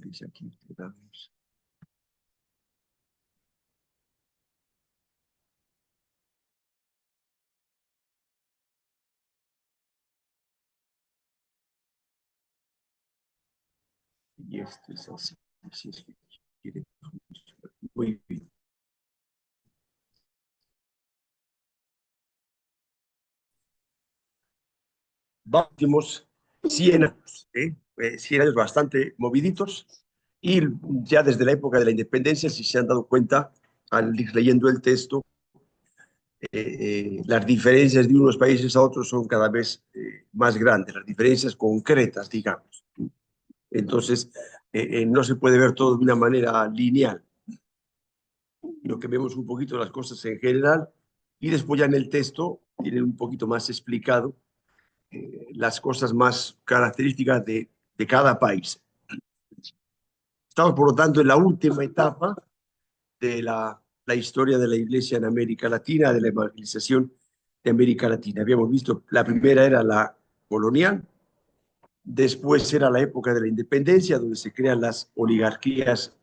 Dice aquí, quedamos. Y esto es así, si es que quiere. Muy bien. Vamos 100 años, 100 años bastante moviditos, y ya desde la época de la independencia, si se han dado cuenta, al ir leyendo el texto, las diferencias de unos países a otros son cada vez más grandes, las diferencias concretas, digamos. Entonces, no se puede ver todo de una manera lineal, sino que vemos un poquito las cosas en general, y después ya en el texto tienen un poquito más explicado las cosas más características de cada país. Estamos, por lo tanto, en la última etapa de la historia de la Iglesia en América Latina, de la evangelización de América Latina. Habíamos visto, la primera era la colonial, después era la época de la independencia, donde se crean las oligarquías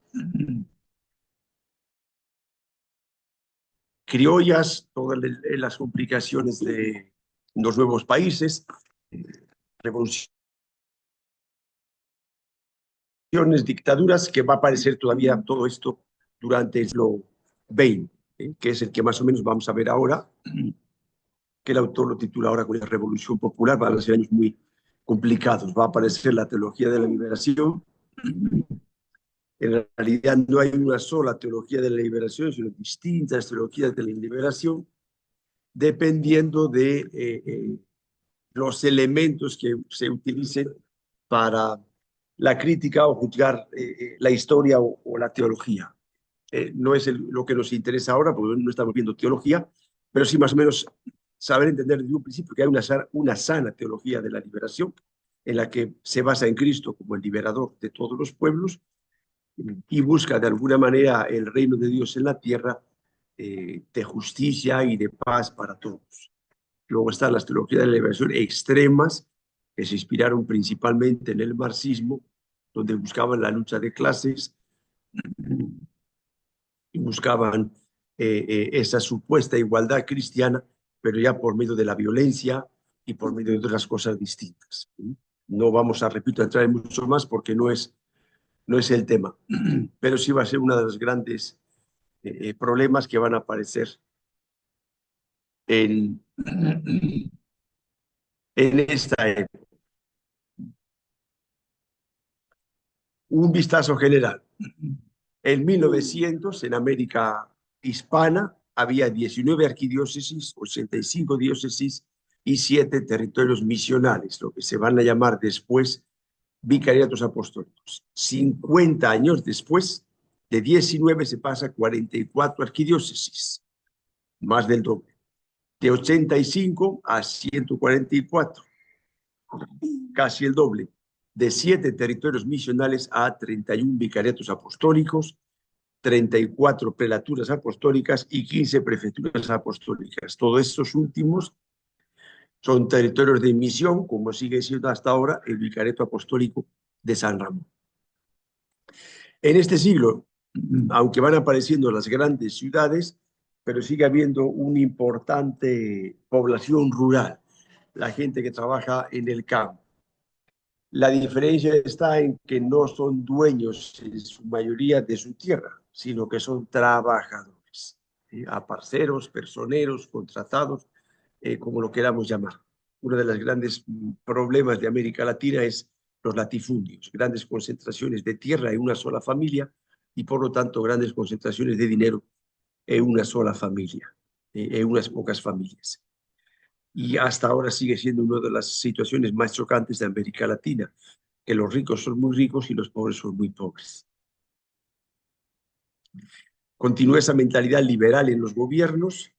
criollas, todas las complicaciones de los nuevos países, revoluciones, dictaduras, que va a aparecer todavía todo esto durante el siglo XX, que es el que más o menos vamos a ver ahora, que el autor lo titula ahora con la Revolución Popular. Van a ser años muy complicados. Va a aparecer la teología de la liberación. En realidad no hay una sola teología de la liberación, sino distintas teologías de la liberación, dependiendo de los elementos que se utilicen para la crítica o juzgar la historia o la teología. No es lo que nos interesa ahora, porque no estamos viendo teología, pero sí más o menos saber entender desde un principio que hay una sana teología de la liberación, en la que se basa en Cristo como el liberador de todos los pueblos, y busca de alguna manera el reino de Dios en la tierra, de justicia y de paz para todos. Luego están las teologías de la liberación extremas, que se inspiraron principalmente en el marxismo, donde buscaban la lucha de clases y buscaban esa supuesta igualdad cristiana, pero ya por medio de la violencia y por medio de otras cosas distintas. No vamos a, repito, a entrar en mucho más porque no es el tema, pero sí va a ser uno de los grandes problemas que van a aparecer en, en esta época. Un vistazo general. En 1900, en América hispana, había 19 arquidiócesis, 85 diócesis y 7 territorios misionales, lo que se van a llamar después vicariatos apostólicos. 50 años después, de 19 se pasa a 44 arquidiócesis, más del doble. De 85 a 144, casi el doble. De 7 territorios misionales a 31 vicariatos apostólicos, 34 prelaturas apostólicas y 15 prefecturas apostólicas. Todos estos últimos son territorios de misión, como sigue siendo hasta ahora el vicariato apostólico de San Ramón. En este siglo, aunque van apareciendo las grandes ciudades, pero sigue habiendo una importante población rural, la gente que trabaja en el campo. La diferencia está en que no son dueños en su mayoría de su tierra, sino que son trabajadores, aparceros, personeros, contratados, como lo queramos llamar. Uno de los grandes problemas de América Latina es los latifundios, grandes concentraciones de tierra en una sola familia y por lo tanto grandes concentraciones de dinero en una sola familia, en unas pocas familias. Y hasta ahora sigue siendo una de las situaciones más chocantes de América Latina, que los ricos son muy ricos y los pobres son muy pobres. Continúa esa mentalidad liberal en los gobiernos,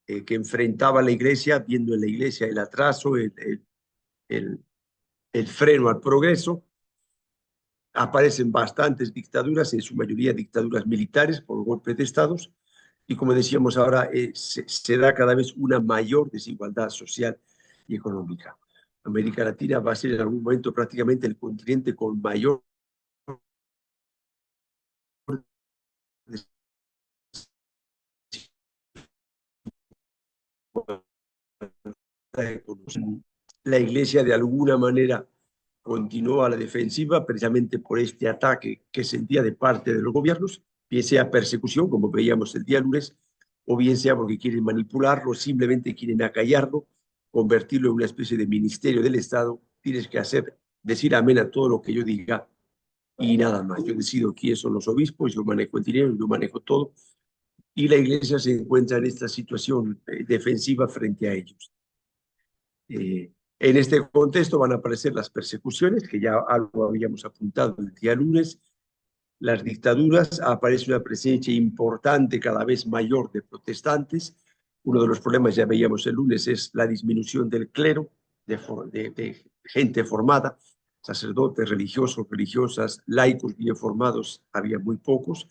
que enfrentaba a la Iglesia, viendo en la Iglesia el atraso, el freno al progreso. Aparecen bastantes dictaduras, en su mayoría dictaduras militares por golpes de estados, y como decíamos ahora, se da cada vez una mayor desigualdad social y económica. América Latina va a ser en algún momento prácticamente el continente con mayor La Iglesia de alguna manera continuó a la defensiva precisamente por este ataque que sentía de parte de los gobiernos, bien sea persecución, como veíamos el día lunes, o bien sea porque quieren manipularlo, simplemente quieren acallarlo, convertirlo en una especie de ministerio del Estado. Tienes que decir amén a todo lo que yo diga y nada más. Yo decido quiénes son los obispos, yo manejo el dinero, yo manejo todo, y la Iglesia se encuentra en esta situación defensiva frente a ellos. En este contexto van a aparecer las persecuciones, que ya algo habíamos apuntado el día lunes, las dictaduras, aparece una presencia importante, cada vez mayor, de protestantes. Uno de los problemas, ya veíamos el lunes, es la disminución del clero, de gente formada, sacerdotes, religiosos, religiosas, laicos bien formados, había muy pocos.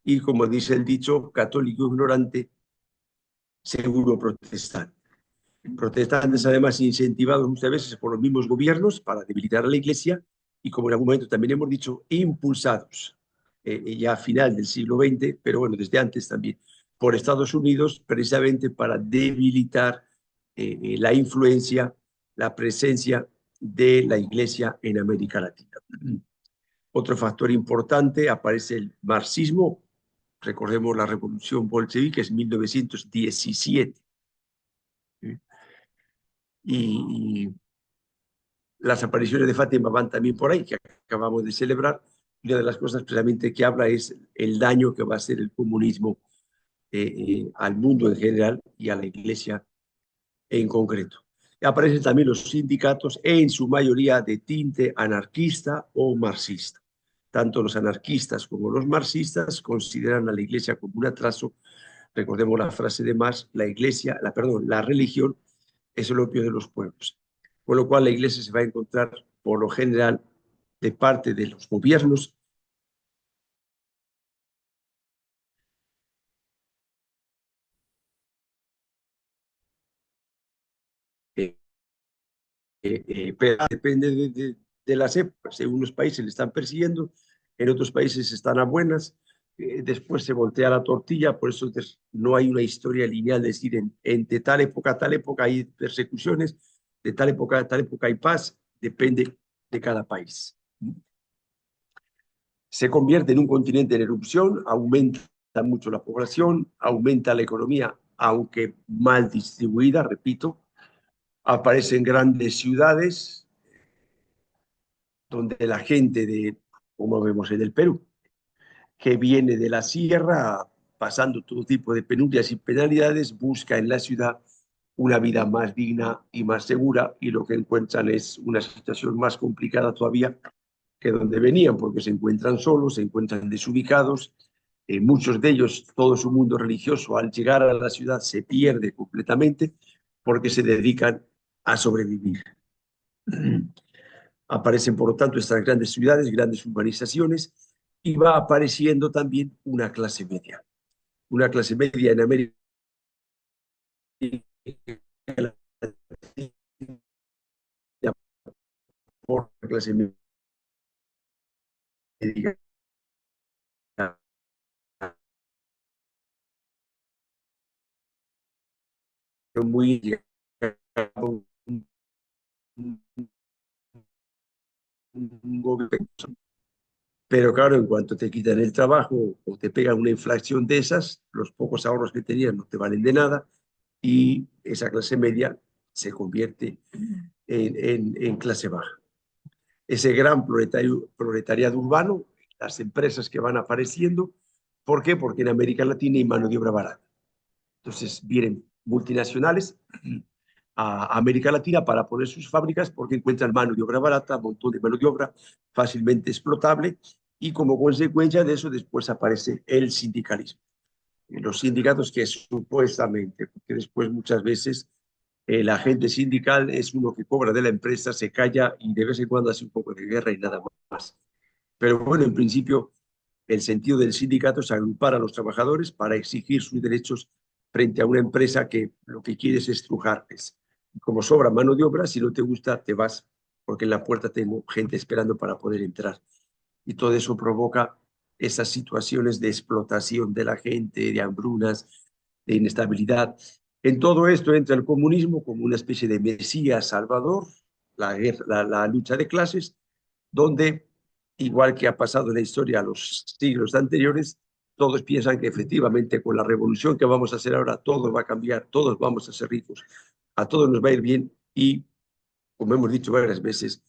Y como dice el dicho, católico ignorante, seguro protestante. Protestantes además incentivados muchas veces por los mismos gobiernos para debilitar a la Iglesia y, como en algún momento también hemos dicho, impulsados ya a final del siglo XX, pero bueno, desde antes también, por Estados Unidos, precisamente para debilitar la influencia, la presencia de la Iglesia en América Latina. Otro factor importante, aparece el marxismo. Recordemos la revolución bolchevique, es 1917. Y las apariciones de Fátima van también por ahí, que acabamos de celebrar. Y una de las cosas precisamente que habla es el daño que va a hacer el comunismo al mundo en general y a la Iglesia en concreto. Aparecen también los sindicatos, en su mayoría de tinte anarquista o marxista. Tanto los anarquistas como los marxistas consideran a la Iglesia como un atraso. Recordemos la frase de Marx: la religión es el opio de los pueblos. Con lo cual la Iglesia se va a encontrar, por lo general, de parte de los gobiernos, eh, pero depende de las épocas. En unos países le están persiguiendo, en otros países están a buenas, después se voltea la tortilla. Por eso no hay una historia lineal, es decir, entre tal época a tal época hay persecuciones, de tal época a tal época hay paz, depende de cada país. Se convierte en un continente en erupción, aumenta mucho la población, aumenta la economía, aunque mal distribuida, repito. Aparecen grandes ciudades donde la gente como vemos en el Perú, que viene de la sierra, pasando todo tipo de penurias y penalidades, busca en la ciudad una vida más digna y más segura, y lo que encuentran es una situación más complicada todavía que donde venían, porque se encuentran solos, se encuentran desubicados. Muchos de ellos, todo su mundo religioso, al llegar a la ciudad se pierde completamente porque se dedican a sobrevivir. Aparecen, por lo tanto, estas grandes ciudades, grandes urbanizaciones, y va apareciendo también una clase media en América Latina, por la clase media muy un gobierno. Pero claro, en cuanto te quitan el trabajo o te pegan una inflación de esas, los pocos ahorros que tenías no te valen de nada, y esa clase media se convierte en clase baja. Ese gran proletariado urbano, las empresas que van apareciendo. ¿Por qué? Porque en América Latina hay mano de obra barata. Entonces vienen multinacionales a América Latina para poner sus fábricas porque encuentran mano de obra barata, un montón de mano de obra fácilmente explotable, y como consecuencia de eso después aparece el sindicalismo. Los sindicatos que supuestamente, porque después muchas veces el agente sindical es uno que cobra de la empresa, se calla y de vez en cuando hace un poco de guerra y nada más. Pero bueno, en principio el sentido del sindicato es agrupar a los trabajadores para exigir sus derechos frente a una empresa que lo que quiere es estrujarles. Como sobra mano de obra, si no te gusta, te vas, porque en la puerta tengo gente esperando para poder entrar. Y todo eso provoca esas situaciones de explotación de la gente, de hambrunas, de inestabilidad. En todo esto entra el comunismo como una especie de mesías salvador, la lucha de clases, donde, igual que ha pasado en la historia a los siglos anteriores, todos piensan que efectivamente con la revolución que vamos a hacer ahora todo va a cambiar, todos vamos a ser ricos, a todos nos va a ir bien y, como hemos dicho varias veces,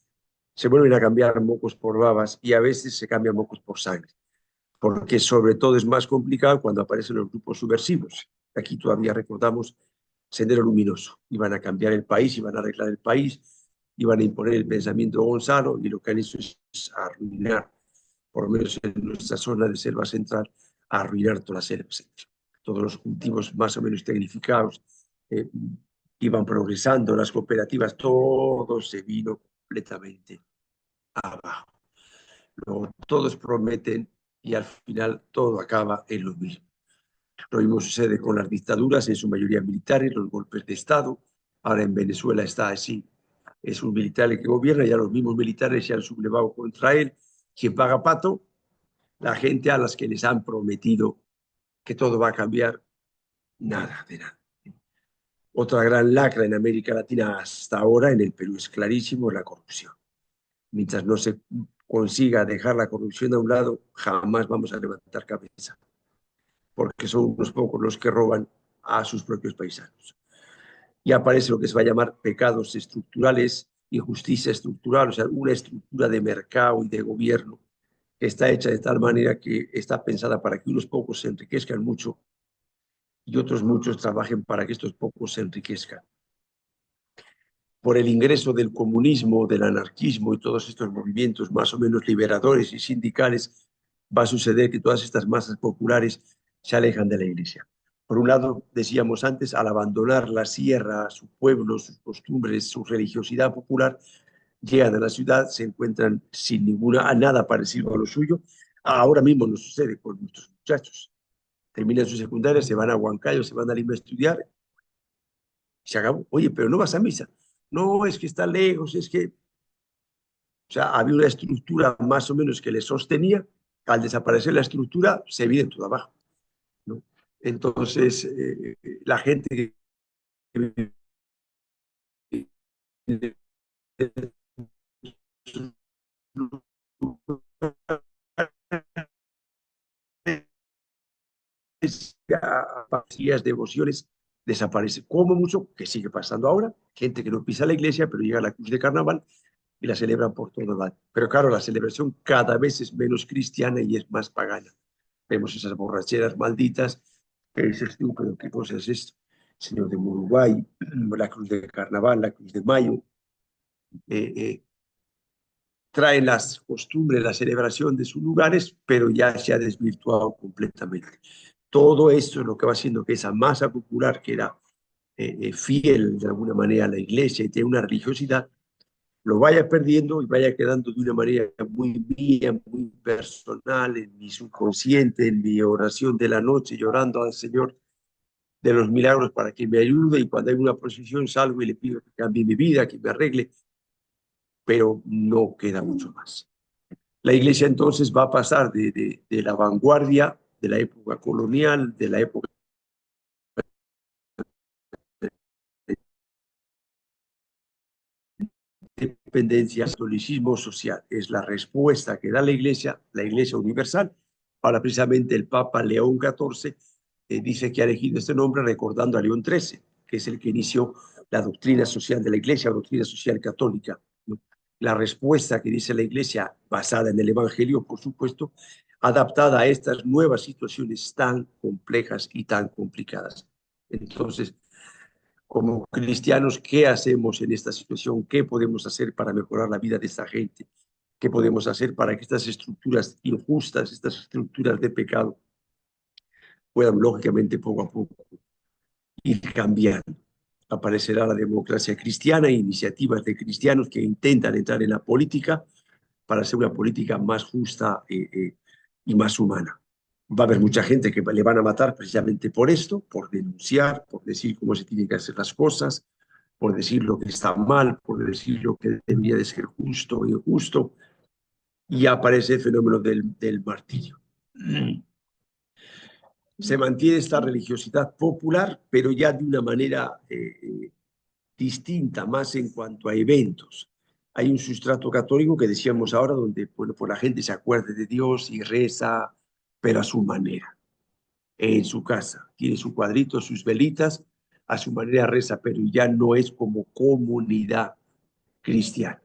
se vuelven a cambiar mocos por babas y a veces se cambian mocos por sangre, porque sobre todo es más complicado cuando aparecen los grupos subversivos. Aquí todavía recordamos Sendero Luminoso. Iban a cambiar el país, iban a arreglar el país, iban a imponer el pensamiento Gonzalo y lo que han hecho es arruinar, por lo menos en nuestra zona de selva central, arruinar toda la selva central. Todos los cultivos más o menos tecnificados eh, iban progresando, las cooperativas, todo se vino completamente abajo. Luego todos prometen y al final todo acaba en lo mismo. Lo mismo sucede con las dictaduras, en su mayoría militares, los golpes de Estado. Ahora en Venezuela está así. Es un militar el que gobierna, ya los mismos militares se han sublevado contra él. ¿Quién paga pato? La gente a las que les han prometido que todo va a cambiar, nada de nada. Otra gran lacra en América Latina hasta ahora, en el Perú es clarísimo, la corrupción. Mientras no se consiga dejar la corrupción a un lado, jamás vamos a levantar cabeza, porque son unos pocos los que roban a sus propios paisanos. Y aparece lo que se va a llamar pecados estructurales, injusticia estructural, o sea, una estructura de mercado y de gobierno que está hecha de tal manera que está pensada para que unos pocos se enriquezcan mucho y otros muchos trabajen para que estos pocos se enriquezcan. Por el ingreso del comunismo, del anarquismo y todos estos movimientos más o menos liberadores y sindicales, va a suceder que todas estas masas populares se alejan de la iglesia. Por un lado, decíamos antes, al abandonar la sierra, su pueblo, sus costumbres, su religiosidad popular, llegan a la ciudad, se encuentran sin ninguna, a nada parecido a lo suyo. Ahora mismo nos sucede con nuestros muchachos. Terminan su secundaria, se van a Huancayo, se van a Lima a estudiar, se acabó. Oye, pero no vas a misa. No, es que está lejos, es que, o sea, había una estructura más o menos que le sostenía. Al desaparecer la estructura, se viene todo abajo, ¿no? Entonces, la gente que vacías, devociones, desaparece. Como mucho, que sigue pasando ahora, gente que no pisa la iglesia, pero llega a la cruz de carnaval y la celebran por todo lado. Pero claro, la celebración cada vez es menos cristiana y es más pagana. Vemos esas borracheras malditas, que dices tú, pero ¿qué cosa es esto? Señor de Uruguay, la cruz de carnaval, la cruz de mayo, eh, eh, traen las costumbres, la celebración de sus lugares, pero ya se ha desvirtuado completamente. Todo esto es lo que va haciendo que esa masa popular que era fiel de alguna manera a la iglesia y tiene una religiosidad, lo vaya perdiendo y vaya quedando de una manera muy mía, muy personal, en mi subconsciente, en mi oración de la noche, llorando al Señor de los milagros para que me ayude y cuando hay una procesión salgo y le pido que cambie mi vida, que me arregle, pero no queda mucho más. La iglesia entonces va a pasar de la vanguardia de la época colonial, de la época de dependencia, al catolicismo social. Es la respuesta que da la iglesia universal. Ahora precisamente el Papa León XIV dice que ha elegido este nombre recordando a León XIII, que es el que inició la doctrina social de la iglesia, la doctrina social católica, ¿no? La respuesta que dice la iglesia, basada en el Evangelio, por supuesto, adaptada a estas nuevas situaciones tan complejas y tan complicadas. Entonces, como cristianos, ¿qué hacemos en esta situación? ¿Qué podemos hacer para mejorar la vida de esta gente? ¿Qué podemos hacer para que estas estructuras injustas, estas estructuras de pecado, puedan lógicamente poco a poco ir cambiando? Aparecerá la democracia cristiana, iniciativas de cristianos que intentan entrar en la política para hacer una política más justa y más humana. Va a haber mucha gente que le van a matar precisamente por esto, por denunciar, por decir cómo se tienen que hacer las cosas, por decir lo que está mal, por decir lo que debería de ser justo o injusto, y aparece el fenómeno del martirio. Se mantiene esta religiosidad popular, pero ya de una manera distinta, más en cuanto a eventos. Hay un sustrato católico que decíamos ahora, donde bueno, pues la gente se acuerde de Dios y reza, pero a su manera, en su casa. Tiene su cuadrito, sus velitas, a su manera reza, pero ya no es como comunidad cristiana.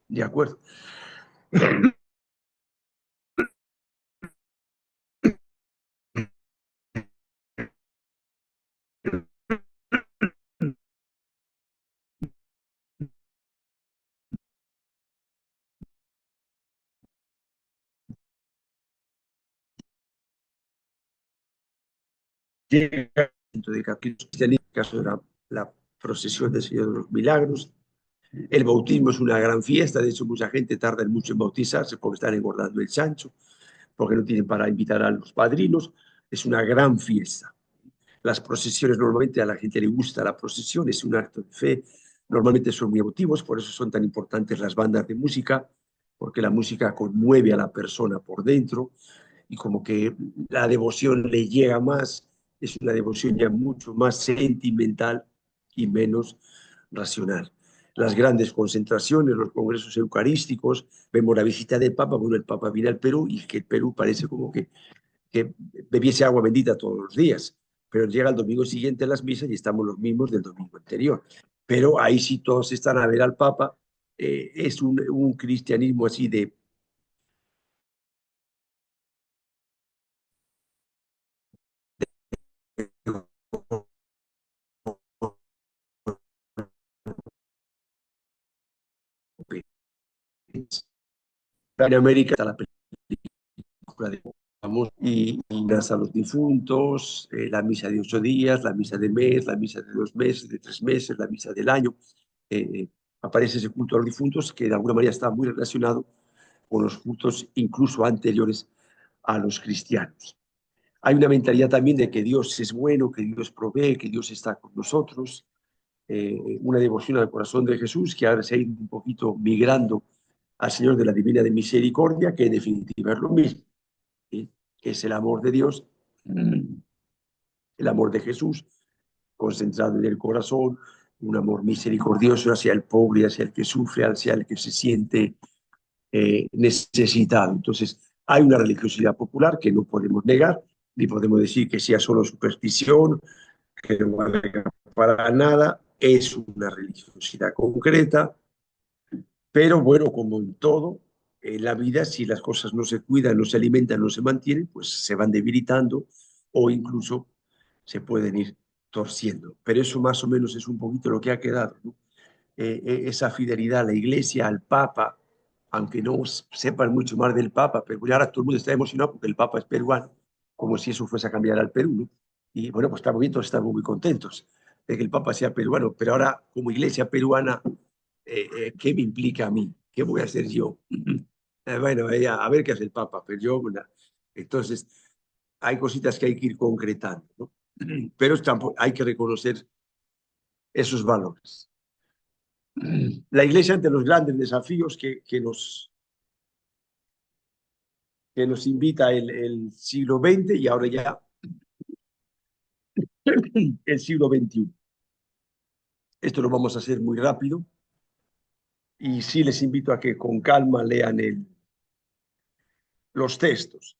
¿De acuerdo? Llega dentro de cristianismo, en el caso de la procesión del Señor de los Milagros. El bautismo es una gran fiesta, de hecho mucha gente tarda mucho en bautizarse porque están engordando el chancho, porque no tienen para invitar a los padrinos. Es una gran fiesta. Las procesiones, normalmente a la gente le gusta la procesión, es un acto de fe, normalmente son muy emotivos, por eso son tan importantes las bandas de música, porque la música conmueve a la persona por dentro y como que la devoción le llega más, es una devoción ya mucho más sentimental y menos racional. Las grandes concentraciones, los congresos eucarísticos, vemos la visita del Papa, bueno, el Papa viene al Perú y que el Perú parece como que bebiese agua bendita todos los días, pero llega el domingo siguiente a las misas y estamos los mismos del domingo anterior. Pero ahí sí todos están a ver al Papa. Es un cristianismo así de en América está la película de y a los difuntos, la misa de 8 días, la misa de mes, la misa de 2 meses, de 3 meses, la misa del año. Aparece ese culto a los difuntos que de alguna manera está muy relacionado con los cultos incluso anteriores a los cristianos. Hay una mentalidad también de que Dios es bueno, que Dios provee, que Dios está con nosotros, una devoción al corazón de Jesús que ahora se ha ido un poquito migrando al Señor de la Divina de Misericordia, que en definitiva es lo mismo, ¿sí? Que es el amor de Dios, el amor de Jesús, concentrado en el corazón, un amor misericordioso hacia el pobre, hacia el que sufre, hacia el que se siente necesitado. Entonces, hay una religiosidad popular que no podemos negar, ni podemos decir que sea solo superstición, que no valga para nada, es una religiosidad concreta, pero bueno, como en todo, en la vida, si las cosas no se cuidan, no se alimentan, no se mantienen, pues se van debilitando o incluso se pueden ir torciendo. Pero eso más o menos es un poquito lo que ha quedado, ¿no? Esa fidelidad a la Iglesia, al Papa, aunque no sepan mucho más del Papa, pero ahora todo el mundo está emocionado porque el Papa es peruano, como si eso fuese a cambiar al Perú, ¿no? Y bueno, pues estamos bien, todos estamos muy contentos de que el Papa sea peruano, pero ahora como Iglesia peruana, ¿qué me implica a mí? ¿Qué voy a hacer yo? Bueno, a ver qué hace el Papa, pero yo, bueno, entonces hay cositas que hay que ir concretando, ¿no? Pero tampoco, hay que reconocer esos valores. La Iglesia ante los grandes desafíos que nos invita el siglo XX y ahora ya el siglo XXI. Esto lo vamos a hacer muy rápido y sí les invito a que con calma lean los textos.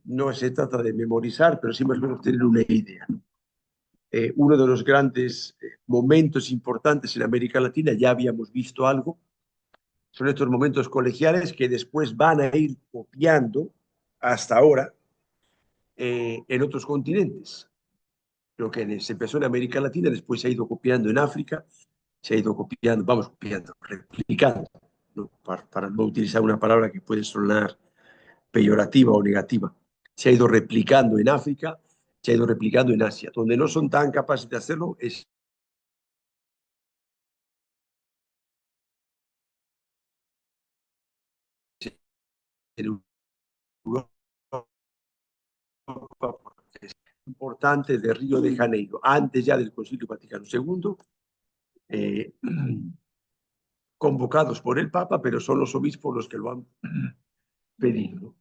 No se trata de memorizar, pero sí más o menos tener una idea. Uno de los grandes momentos importantes en América Latina, ya habíamos visto algo, son estos momentos colegiales que después van a ir copiando hasta ahora en otros continentes. Lo que se empezó en América Latina, después se ha ido copiando en África, se ha ido copiando, vamos copiando, replicando, ¿no? Para no utilizar una palabra que puede sonar peyorativa o negativa. Se ha ido replicando en África, se ha ido replicando en Asia. Donde no son tan capaces de hacerlo es en Europa, porque es importante de Río de Janeiro, antes ya del Concilio Vaticano II, eh, convocados por el Papa, pero son los obispos los que lo han pedido.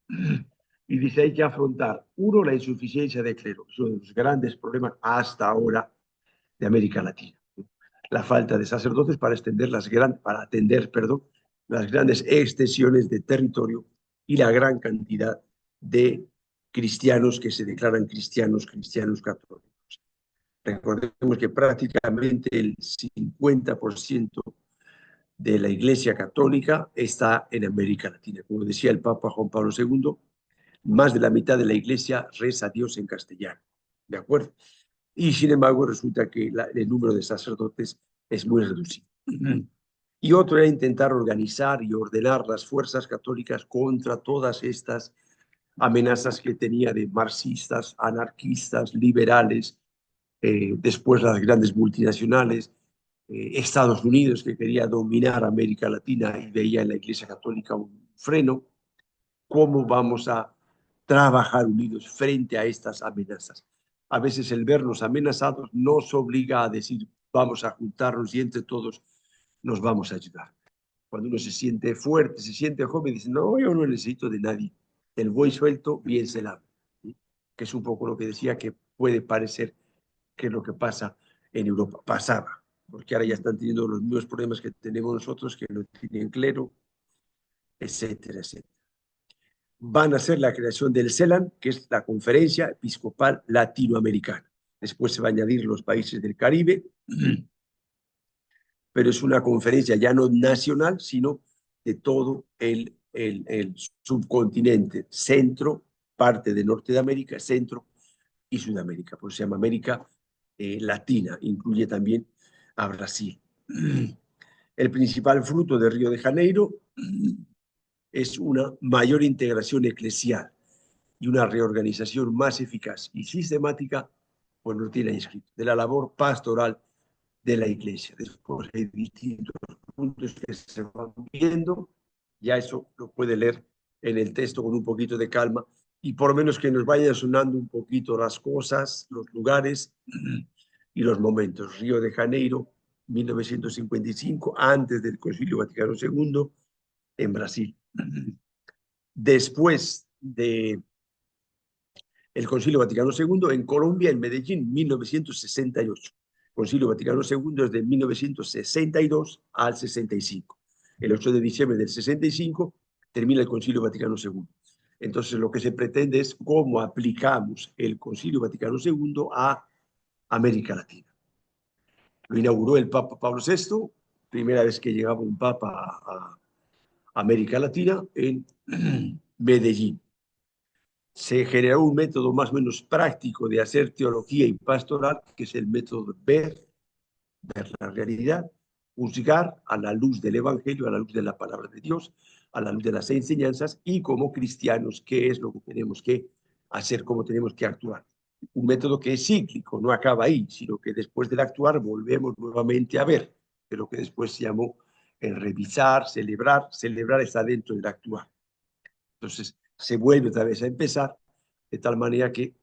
Y dice, hay que afrontar, uno, la insuficiencia de clero, que es uno de los grandes problemas hasta ahora de América Latina. La falta de sacerdotes para, para atender, perdón, las grandes extensiones de territorio y la gran cantidad de cristianos que se declaran cristianos, cristianos católicos. Recordemos que prácticamente el 50% de la Iglesia Católica está en América Latina. Como decía el Papa Juan Pablo II, más de la mitad de la Iglesia reza a Dios en castellano. ¿De acuerdo? Y sin embargo resulta que el número de sacerdotes es muy reducido. Y otro era intentar organizar y ordenar las fuerzas católicas contra todas estas amenazas que tenía de marxistas, anarquistas, liberales, después las grandes multinacionales, Estados Unidos que quería dominar América Latina y veía en la Iglesia Católica un freno. ¿Cómo vamos a trabajar unidos frente a estas amenazas? A veces el vernos amenazados nos obliga a decir, vamos a juntarnos y entre todos nos vamos a ayudar. Cuando uno se siente fuerte, se siente joven, dice, no, yo no necesito de nadie. El buey suelto, bien se lava. ¿Sí? Que es un poco lo que decía que puede parecer que es lo que pasa en Europa. Pasaba, porque ahora ya están teniendo los mismos problemas que tenemos nosotros, que no tienen clero, etcétera, etcétera. Van a ser la creación del CELAN, que es la Conferencia Episcopal Latinoamericana. Después se van a añadir los países del Caribe, pero es una conferencia ya no nacional, sino de todo el subcontinente, centro, parte de Norte de América, centro y Sudamérica. Por eso se llama América Latina, incluye también a Brasil. El principal fruto de Río de Janeiro es una mayor integración eclesial y una reorganización más eficaz y sistemática, pues lo tiene inscrito, de la labor pastoral de la iglesia. Después hay distintos puntos que se van viendo, ya eso lo puede leer en el texto con un poquito de calma y por lo menos que nos vayan sonando un poquito las cosas, los lugares y los momentos. Río de Janeiro, 1955, antes del Concilio Vaticano II, en Brasil. Después de el Concilio Vaticano II en Colombia, en Medellín, 1968. Concilio Vaticano II es de 1962 al 65. El 8 de diciembre del 65 termina el Concilio Vaticano II. Entonces, lo que se pretende es cómo aplicamos el Concilio Vaticano II a América Latina. Lo inauguró el Papa Pablo VI, primera vez que llegaba un Papa a América Latina, en Medellín. Se generó un método más o menos práctico de hacer teología y pastoral, que es el método de ver la realidad, juzgar a la luz del Evangelio, a la luz de la palabra de Dios, a la luz de las enseñanzas y como cristianos, qué es lo que tenemos que hacer, cómo tenemos que actuar. Un método que es cíclico, no acaba ahí, sino que después del actuar volvemos nuevamente a ver, que es lo que después se llamó el revisar, celebrar. Celebrar está dentro del actuar. Entonces, se vuelve otra vez a empezar, de tal manera que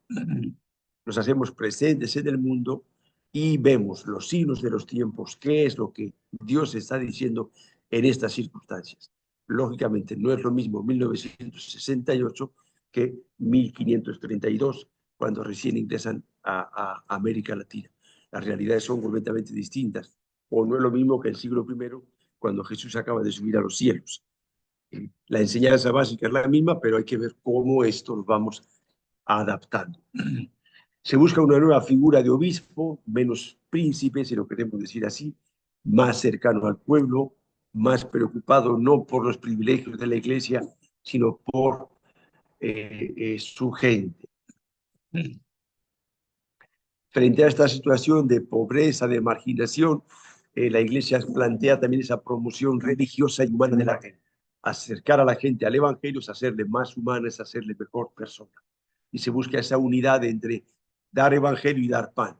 nos hacemos presentes en el mundo y vemos los signos de los tiempos, qué es lo que Dios está diciendo en estas circunstancias. Lógicamente, no es lo mismo 1968 que 1532, cuando recién ingresan a América Latina. Las realidades son completamente distintas, o no es lo mismo que el siglo I, cuando Jesús acaba de subir a los cielos. La enseñanza básica es la misma, pero hay que ver cómo esto lo vamos adaptando. Se busca una nueva figura de obispo, menos príncipe, si lo queremos decir así, más cercano al pueblo, más preocupado no por los privilegios de la iglesia, sino por su gente. Frente a esta situación de pobreza, de marginación, la iglesia plantea también esa promoción religiosa y humana de la gente. Acercar a la gente al evangelio es hacerle más humana, es hacerle mejor persona. Y se busca esa unidad entre dar evangelio y dar pan.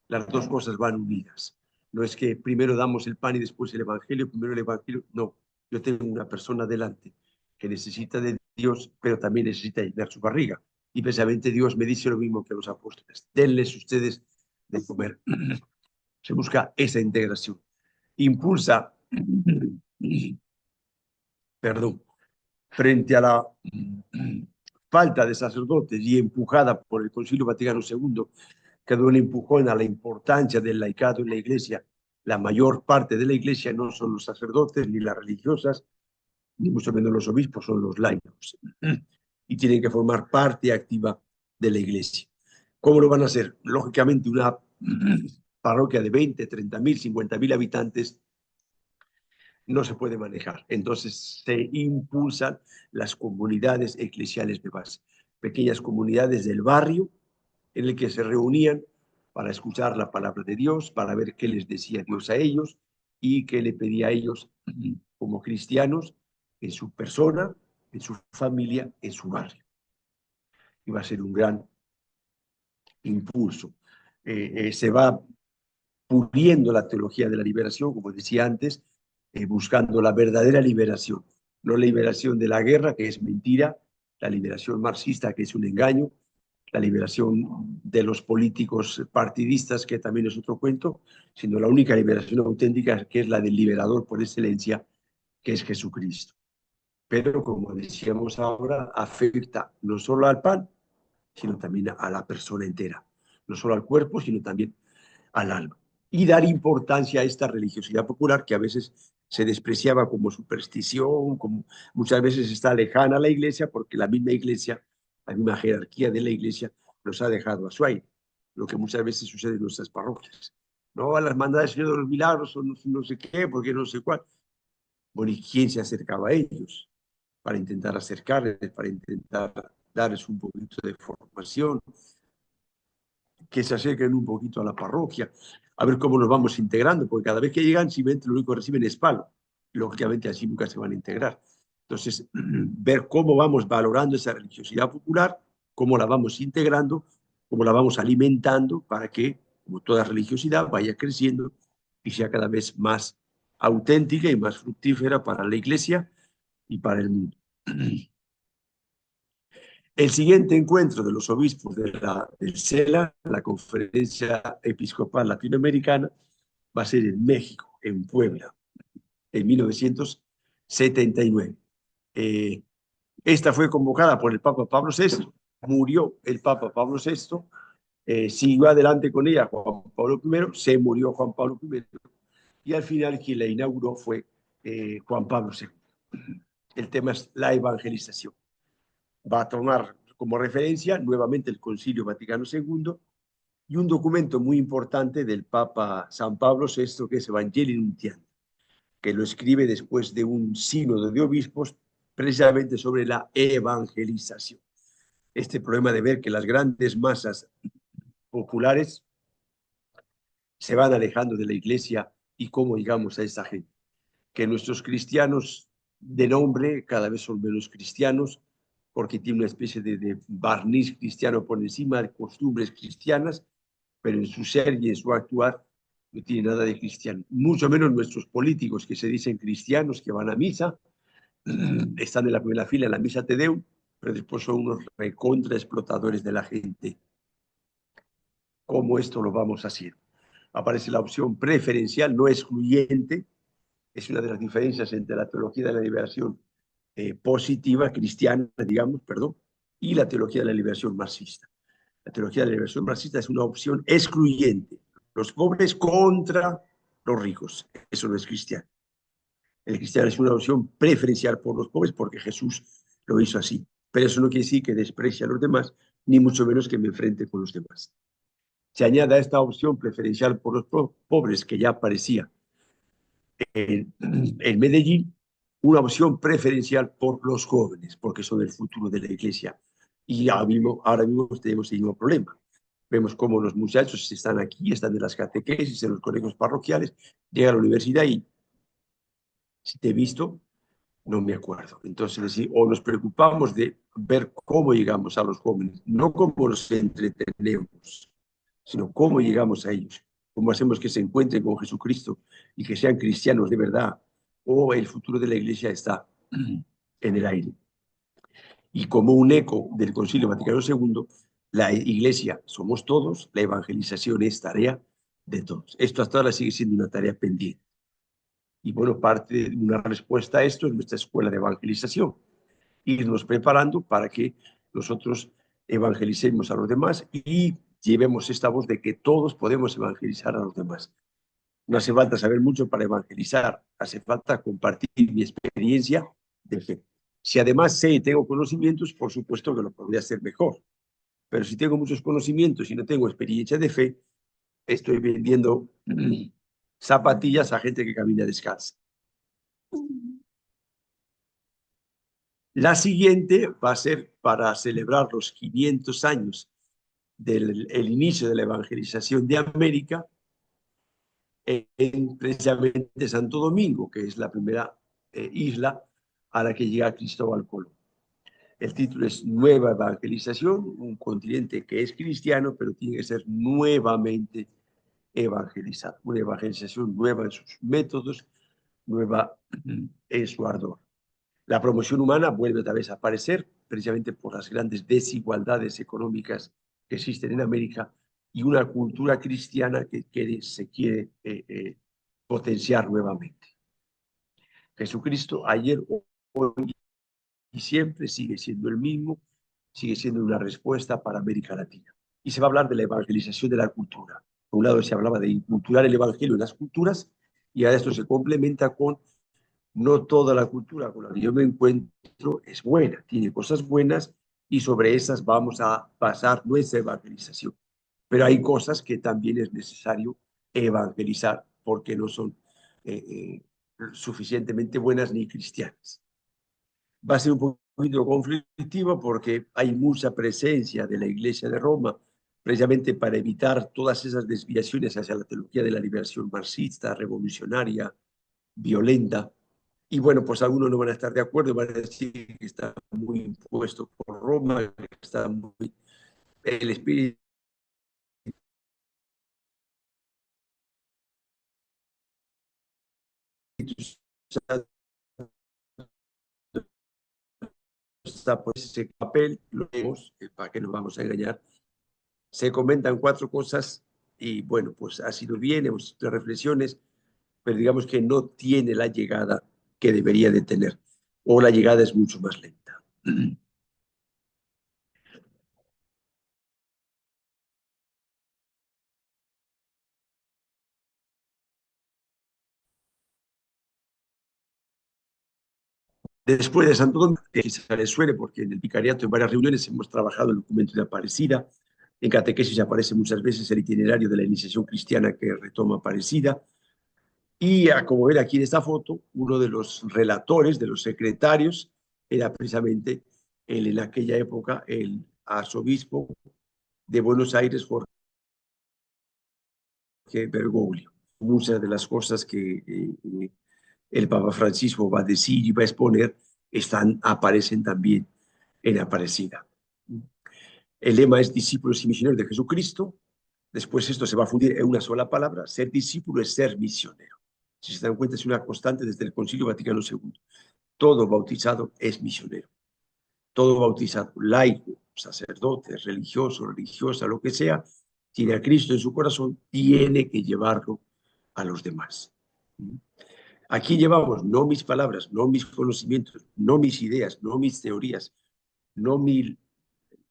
Las dos cosas van unidas. No es que primero damos el pan y después el evangelio, primero el evangelio. No, yo tengo una persona delante que necesita de Dios, pero también necesita llenar su barriga. Y precisamente Dios me dice lo mismo que los apóstoles. Denles ustedes de comer. Se busca esa integración. Impulsa, perdón, frente a la falta de sacerdotes y empujada por el Concilio Vaticano II, que dio un empujón a la importancia del laicado en la Iglesia. La mayor parte de la Iglesia no son los sacerdotes ni las religiosas, ni mucho menos los obispos, son los laicos. Y tienen que formar parte activa de la Iglesia. ¿Cómo lo van a hacer? Lógicamente, una parroquia de 20, 30.000, 50.000 habitantes no se puede manejar. Entonces se impulsan las comunidades eclesiales de base, pequeñas comunidades del barrio en el que se reunían para escuchar la palabra de Dios, para ver qué les decía Dios a ellos y qué le pedía a ellos como cristianos en su persona, en su familia, en su barrio. Y va a ser un gran impulso. Se va puliendo la teología de la liberación, como decía antes, buscando la verdadera liberación, no la liberación de la guerra, que es mentira, la liberación marxista, que es un engaño, la liberación de los políticos partidistas, que también es otro cuento, sino la única liberación auténtica, que es la del liberador por excelencia, que es Jesucristo. Pero, como decíamos ahora, afecta no solo al pan, sino también a la persona entera, no solo al cuerpo, sino también al alma. Y dar importancia a esta religiosidad popular que a veces se despreciaba como superstición, como muchas veces está lejana a la iglesia, porque la misma iglesia, la misma jerarquía de la iglesia, nos ha dejado a su aire, lo que muchas veces sucede en nuestras parroquias. No, a la hermandad del Señor de los Milagros, o no, no sé qué, porque no sé cuál. Bueno, ¿y quién se acercaba a ellos para intentar acercarles, para intentar darles un poquito de formación, que se acerquen un poquito a la parroquia, a ver cómo nos vamos integrando, porque cada vez que llegan, simplemente lo único que reciben es palo. Lógicamente, así nunca se van a integrar. Entonces, ver cómo vamos valorando esa religiosidad popular, cómo la vamos integrando, cómo la vamos alimentando para que, como toda religiosidad, vaya creciendo y sea cada vez más auténtica y más fructífera para la Iglesia y para el mundo. El siguiente encuentro de los obispos del CELA, la Conferencia Episcopal Latinoamericana, va a ser en México, en Puebla, en 1979. Esta fue convocada por el Papa Pablo VI, murió el Papa Pablo VI, siguió adelante con ella Juan Pablo I, se murió Juan Pablo I, y al final quien la inauguró fue Juan Pablo II. El tema es la evangelización. Va a tomar como referencia nuevamente el Concilio Vaticano II y un documento muy importante del Papa San Pablo VI, que es Evangelii Nuntiandi, que lo escribe después de un sínodo de obispos precisamente sobre la evangelización. Este problema de ver que las grandes masas populares se van alejando de la iglesia y cómo llegamos a esa gente. Que nuestros cristianos de nombre cada vez son menos cristianos porque tiene una especie de barniz cristiano por encima de costumbres cristianas, pero en su ser y en su actuar no tiene nada de cristiano. Mucho menos nuestros políticos que se dicen cristianos, que van a misa, están en la primera fila en la misa Te Deum, pero después son unos recontra explotadores de la gente. ¿Cómo esto lo vamos haciendo? Aparece la opción preferencial, no excluyente, es una de las diferencias entre la teología de la liberación positiva, cristiana, digamos, perdón, y la teología de la liberación marxista. La teología de la liberación marxista es una opción excluyente. Los pobres contra los ricos. Eso no es cristiano. El cristiano es una opción preferencial por los pobres porque Jesús lo hizo así. Pero eso no quiere decir que desprecie a los demás, ni mucho menos que me enfrente con los demás. Se añade a esta opción preferencial por los pobres que ya aparecía en Medellín, una opción preferencial por los jóvenes, porque son el futuro de la iglesia. Y ahora mismo tenemos el mismo problema. Vemos cómo los muchachos están aquí, están en las catequesis, en los colegios parroquiales, llegan a la universidad y si te he visto, no me acuerdo. Entonces, decir, o nos preocupamos de ver cómo llegamos a los jóvenes, no cómo los entretenemos, sino cómo llegamos a ellos, cómo hacemos que se encuentren con Jesucristo y que sean cristianos de verdad, o el futuro de la iglesia está en el aire. Y como un eco del Concilio Vaticano II, la iglesia somos todos, la evangelización es tarea de todos. Esto hasta ahora sigue siendo una tarea pendiente. Y bueno, parte de una respuesta a esto es nuestra escuela de evangelización, irnos preparando para que nosotros evangelicemos a los demás y llevemos esta voz de que todos podemos evangelizar a los demás. No hace falta saber mucho para evangelizar, hace falta compartir mi experiencia de fe. Si además sé y tengo conocimientos, por supuesto que lo podría hacer mejor. Pero si tengo muchos conocimientos y no tengo experiencia de fe, estoy vendiendo zapatillas a gente que camina descalza. La siguiente va a ser para celebrar los 500 años del inicio de la evangelización de América en precisamente Santo Domingo, que es la primera isla a la que llega Cristóbal Colón. El título es Nueva Evangelización, un continente que es cristiano, pero tiene que ser nuevamente evangelizado. Una evangelización nueva en sus métodos, nueva en su ardor. La promoción humana vuelve otra vez a aparecer, precisamente por las grandes desigualdades económicas que existen en América y una cultura cristiana que se quiere potenciar nuevamente. Jesucristo ayer, hoy y siempre sigue siendo el mismo, sigue siendo una respuesta para América Latina. Y se va a hablar de la evangelización de la cultura. Por un lado se hablaba de inculturar el evangelio en las culturas y a esto se complementa con no toda la cultura con la que yo me encuentro es buena, tiene cosas buenas y sobre esas vamos a basar nuestra evangelización. Pero hay cosas que también es necesario evangelizar porque no son suficientemente buenas ni cristianas. Va a ser un poquito conflictivo porque hay mucha presencia de la Iglesia de Roma, precisamente para evitar todas esas desviaciones hacia la teología de la liberación marxista, revolucionaria, violenta. Y bueno, pues algunos no van a estar de acuerdo, van a decir que está muy impuesto por Roma, que está muy... El espíritu Santo está por ese papel, lo vemos, para que nos vamos a engañar. Se comentan cuatro cosas y bueno, pues ha sido bien, hemos hecho reflexiones, pero digamos que no tiene la llegada que debería de tener, o la llegada es mucho más lenta. Después de Santo Domingo, que quizá les suene porque en el vicariato en varias reuniones hemos trabajado el documento de Aparecida, en catequesis aparece muchas veces el itinerario de la iniciación cristiana que retoma Aparecida, y como ven aquí en esta foto, uno de los relatores, de los secretarios, era precisamente en aquella época el arzobispo de Buenos Aires, Jorge Bergoglio. Muchas de las cosas que el Papa Francisco va a decir y va a exponer aparecen también en Aparecida. El lema es discípulos y misioneros de Jesucristo. Después esto se va a fundir en una sola palabra. Ser discípulo es ser misionero. Si se dan cuenta, es una constante desde el Concilio Vaticano II. Todo bautizado es misionero. Todo bautizado, laico, sacerdote, religioso, religiosa, lo que sea, tiene a Cristo en su corazón, tiene que llevarlo a los demás. Aquí llevamos no mis palabras, no mis conocimientos, no mis ideas, no mis teorías, no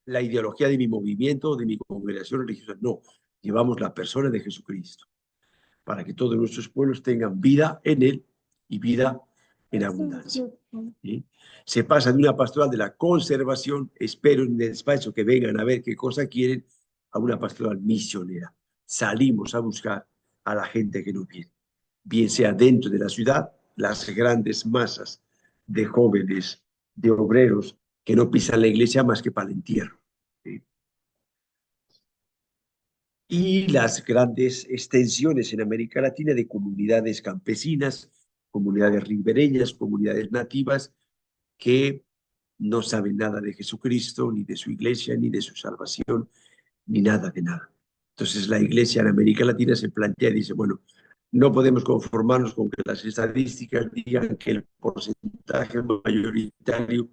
la ideología de mi movimiento, de mi congregación religiosa, no, llevamos la persona de Jesucristo para que todos nuestros pueblos tengan vida en Él y vida en abundancia. ¿Sí? Se pasa de una pastoral de la conservación, espero en el despacho que vengan a ver qué cosa quieren, a una pastoral misionera. Salimos a buscar a la gente que nos viene, bien sea dentro de la ciudad, las grandes masas de jóvenes, de obreros que no pisan la iglesia más que para el entierro. ¿Sí? Y las grandes extensiones en América Latina de comunidades campesinas, comunidades ribereñas, comunidades nativas que no saben nada de Jesucristo, ni de su iglesia, ni de su salvación, ni nada de nada. Entonces la iglesia en América Latina se plantea y dice, bueno, no podemos conformarnos con que las estadísticas digan que el porcentaje mayoritario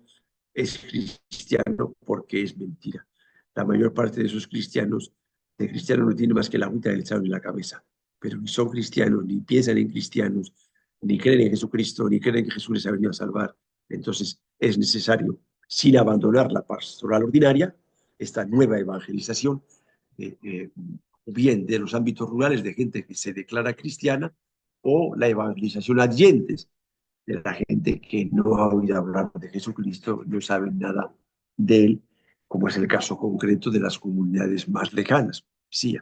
es cristiano porque es mentira. La mayor parte de esos cristianos, de cristianos no tiene más que la agüita del echado en la cabeza, pero ni son cristianos, ni piensan en cristianos, ni creen en Jesucristo, ni creen que Jesús les ha venido a salvar. Entonces es necesario sin abandonar la pastoral ordinaria, esta nueva evangelización, bien de los ámbitos rurales de gente que se declara cristiana, o la evangelización adyentes de la gente que no ha oído hablar de Jesucristo, no sabe nada de él, como es el caso concreto de las comunidades más lejanas, sí,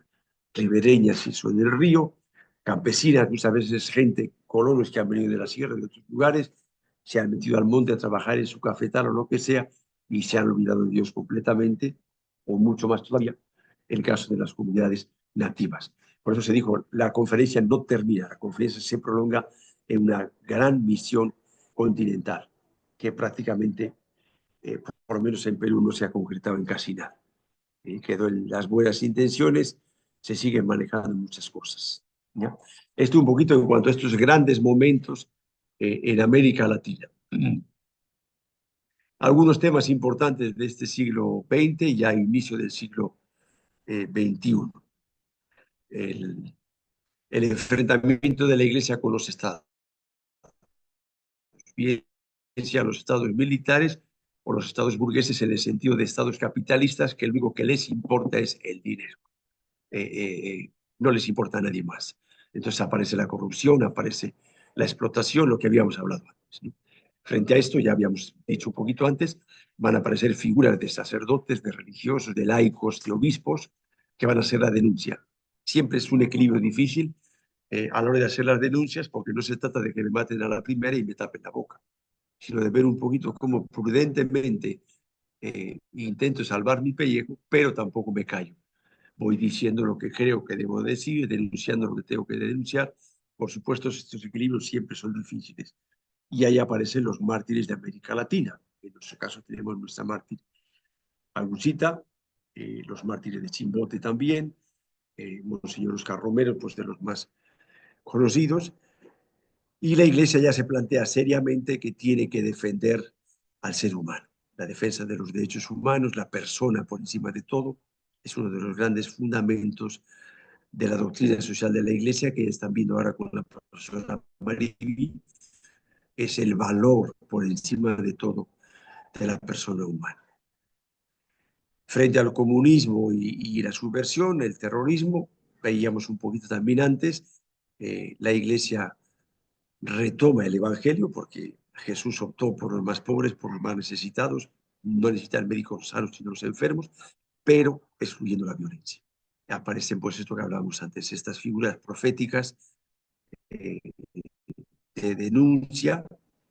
ribereñas y son del río, campesinas, muchas veces gente, colonos que han venido de la sierra, de otros lugares, se han metido al monte a trabajar en su cafetal o lo que sea, y se han olvidado de Dios completamente, o mucho más todavía, el caso de las comunidades nativas. Por eso se dijo, la conferencia no termina, la conferencia se prolonga en una gran misión continental, que prácticamente, por lo menos en Perú, no se ha concretado en casi nada. Quedó en las buenas intenciones, se siguen manejando muchas cosas. ¿Ya? Esto un poquito en cuanto a estos grandes momentos en América Latina. Algunos temas importantes de este siglo XX y ya inicio del siglo XXI. El enfrentamiento de la Iglesia con los estados, bien sea los estados militares o los estados burgueses en el sentido de estados capitalistas que lo único que les importa es el dinero. No les importa a nadie más. Entonces aparece la corrupción, aparece la explotación, lo que habíamos hablado antes, ¿no? Frente a esto, ya habíamos dicho un poquito antes, van a aparecer figuras de sacerdotes, de religiosos, de laicos, de obispos, que van a hacer la denuncia. Siempre es un equilibrio difícil a la hora de hacer las denuncias, porque no se trata de que me maten a la primera y me tapen la boca, sino de ver un poquito cómo prudentemente intento salvar mi pellejo, pero tampoco me callo. Voy diciendo lo que creo que debo decir, denunciando lo que tengo que denunciar. Por supuesto, estos equilibrios siempre son difíciles. Y ahí aparecen los mártires de América Latina. En nuestro caso tenemos nuestra mártir Aguncita, los mártires de Chimbote también, Monseñor Oscar Romero, pues de los más conocidos. Y la Iglesia ya se plantea seriamente que tiene que defender al ser humano. La defensa de los derechos humanos, la persona por encima de todo, es uno de los grandes fundamentos de la doctrina social de la Iglesia, que están viendo ahora con la profesora Mariby, es el valor por encima de todo de la persona humana. Frente al comunismo y la subversión, el terrorismo, veíamos un poquito también antes, la Iglesia retoma el Evangelio porque Jesús optó por los más pobres, por los más necesitados, no necesitan médicos sanos sino los enfermos, pero excluyendo la violencia. Aparecen pues esto que hablábamos antes, estas figuras proféticas eh, de denuncia,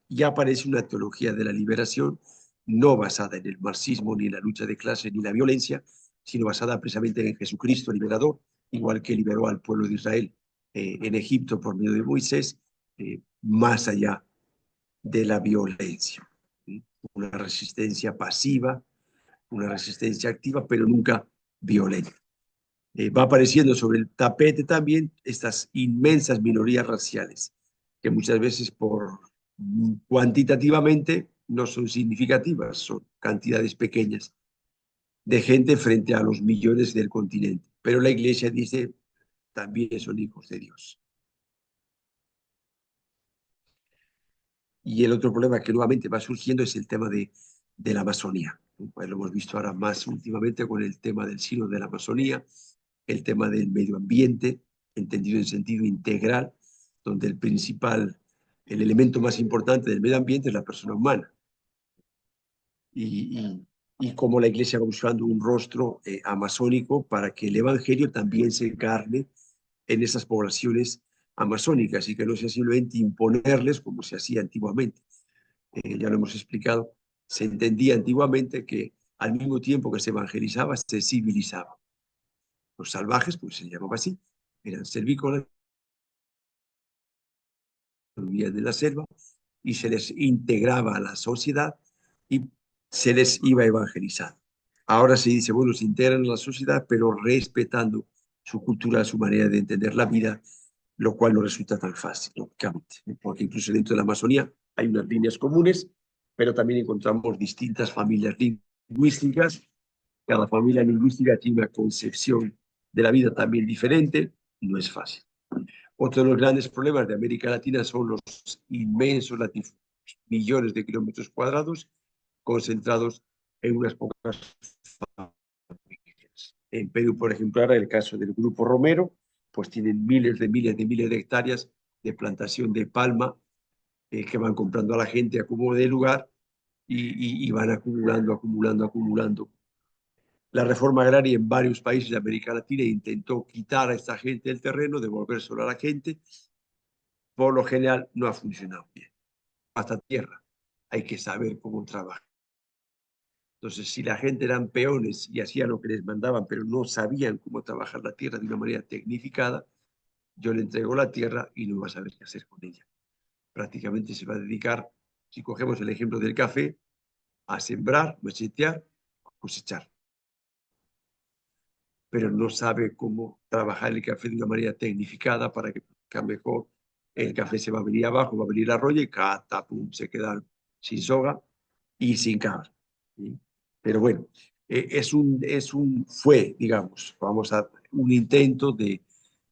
y aparece una teología de la liberación no basada en el marxismo, ni en la lucha de clase, ni en la violencia, sino basada precisamente en Jesucristo liberador, igual que liberó al pueblo de Israel en Egipto por medio de Moisés, más allá de la violencia. ¿Sí? Una resistencia pasiva, una resistencia activa, pero nunca violenta. Va apareciendo sobre el tapete también estas inmensas minorías raciales, que muchas veces por cuantitativamente no son significativas, son cantidades pequeñas de gente frente a los millones del continente. Pero la Iglesia dice, también son hijos de Dios. Y el otro problema que nuevamente va surgiendo es el tema de la Amazonía. Pues lo hemos visto ahora más últimamente con el tema del sino de la Amazonía, el tema del medio ambiente, entendido en sentido integral, donde el elemento más importante del medio ambiente es la persona humana. Y cómo la iglesia va buscando un rostro amazónico para que el evangelio también se encarne en esas poblaciones amazónicas y que no sea simplemente imponerles como se hacía antiguamente. Ya lo hemos explicado, se entendía antiguamente que al mismo tiempo que se evangelizaba, se civilizaba. Los salvajes, pues se llamaba así, eran cervícolas, vivían de la selva, y se les integraba a la sociedad y se les iba evangelizando. Ahora se dice, bueno, se integran a la sociedad, pero respetando su cultura, su manera de entender la vida, lo cual no resulta tan fácil, lógicamente, porque incluso dentro de la Amazonía hay unas líneas comunes, pero también encontramos distintas familias lingüísticas. Cada familia lingüística tiene una concepción de la vida también diferente, no es fácil. Otro de los grandes problemas de América Latina son los inmensos millones de kilómetros cuadrados concentrados en unas pocas familias. En Perú, por ejemplo, ahora el caso del Grupo Romero, pues tienen miles de hectáreas de plantación de palma que van comprando a la gente a como de lugar y van acumulando. La reforma agraria en varios países de América Latina intentó quitar a esta gente del terreno, devolvérselo a la gente. Por lo general no ha funcionado bien. Hasta tierra hay que saber cómo trabajar. Entonces, si la gente eran peones y hacían lo que les mandaban, pero no sabían cómo trabajar la tierra de una manera tecnificada, yo le entrego la tierra y no va a saber qué hacer con ella. Prácticamente se va a dedicar, si cogemos el ejemplo del café, a sembrar, machetear, cosechar. Pero no sabe cómo trabajar el café de una manera tecnificada para que mejor el café se va a venir abajo, va a venir la roya y catapum, se quedan sin soga y sin cabra. ¿Sí? Pero bueno, fue, digamos, un intento de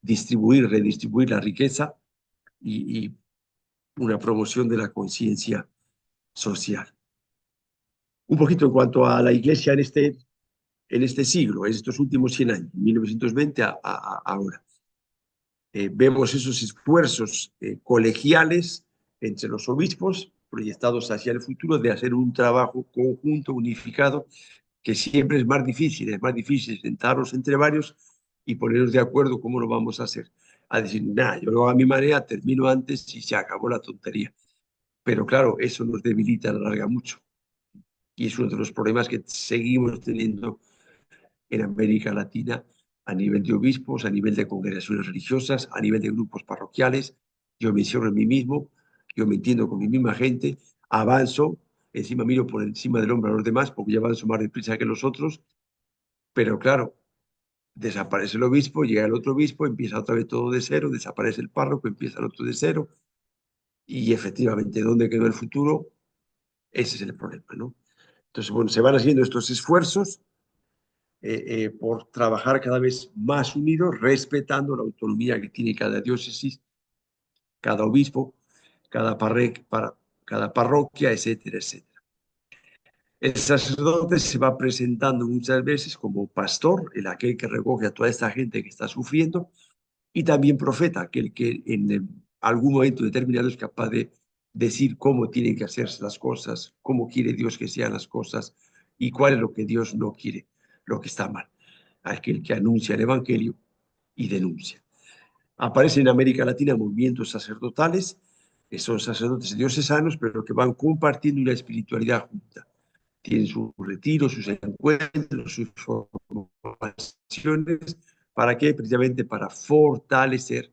redistribuir la riqueza y una promoción de la conciencia social. Un poquito en cuanto a la iglesia en este siglo, en estos últimos 100 años, 1920 a ahora. Vemos esos esfuerzos colegiales entre los obispos proyectados hacia el futuro de hacer un trabajo conjunto, unificado, que siempre es más difícil sentarnos entre varios y ponernos de acuerdo cómo lo vamos a hacer. A decir, nada, yo lo hago a mi manera, termino antes y se acabó la tontería. Pero claro, eso nos debilita a la larga mucho. Y es uno de los problemas que seguimos teniendo en América Latina a nivel de obispos, a nivel de congregaciones religiosas, a nivel de grupos parroquiales. Yo me encierro en mí mismo, yo me entiendo con mi misma gente, avanzo, encima miro por encima del hombro a los demás porque yo avanzo más deprisa que los otros, pero claro, desaparece el obispo, llega el otro obispo, empieza otra vez todo de cero, desaparece el párroco, empieza el otro de cero, y efectivamente, ¿dónde quedó el futuro? Ese es el problema, ¿no? Entonces, bueno, se van haciendo estos esfuerzos por trabajar cada vez más unidos, respetando la autonomía que tiene cada diócesis, cada obispo, cada parroquia, etcétera, etcétera. El sacerdote se va presentando muchas veces como pastor, el aquel que recoge a toda esta gente que está sufriendo, y también profeta, aquel que en algún momento determinado es capaz de decir cómo tienen que hacerse las cosas, cómo quiere Dios que sean las cosas y cuál es lo que Dios no quiere, lo que está mal. Aquel que anuncia el Evangelio y denuncia. Aparecen en América Latina movimientos sacerdotales, que son sacerdotes diocesanos, pero que van compartiendo una espiritualidad junta. Tienen sus retiros, sus encuentros, sus formaciones. ¿Para qué? Precisamente para fortalecer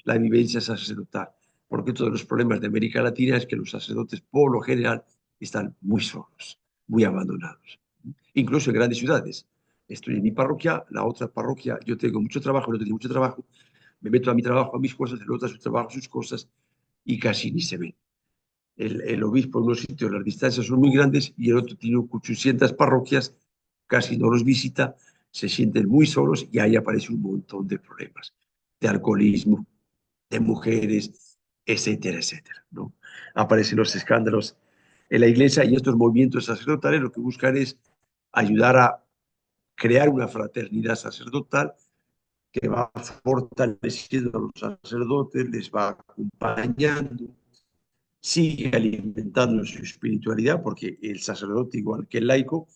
la vivencia sacerdotal. Porque todos los problemas de América Latina es que los sacerdotes, por lo general, están muy solos, muy abandonados. Incluso en grandes ciudades. Estoy en mi parroquia, la otra parroquia, yo tengo mucho trabajo, el otro tiene mucho trabajo, me meto a mi trabajo, a mis cosas, el otro a su trabajo, a sus cosas, y casi ni se ven. El obispo en unos sitios las distancias son muy grandes y el otro tiene 800 parroquias, casi no los visita, se sienten muy solos y ahí aparece un montón de problemas, de alcoholismo, de mujeres, etcétera, etcétera, ¿no? Aparecen los escándalos en la iglesia y estos movimientos sacerdotales lo que buscan es ayudar a crear una fraternidad sacerdotal que va fortaleciendo a los sacerdotes, les va acompañando, sigue alimentando su espiritualidad, porque el sacerdote, igual que el laico,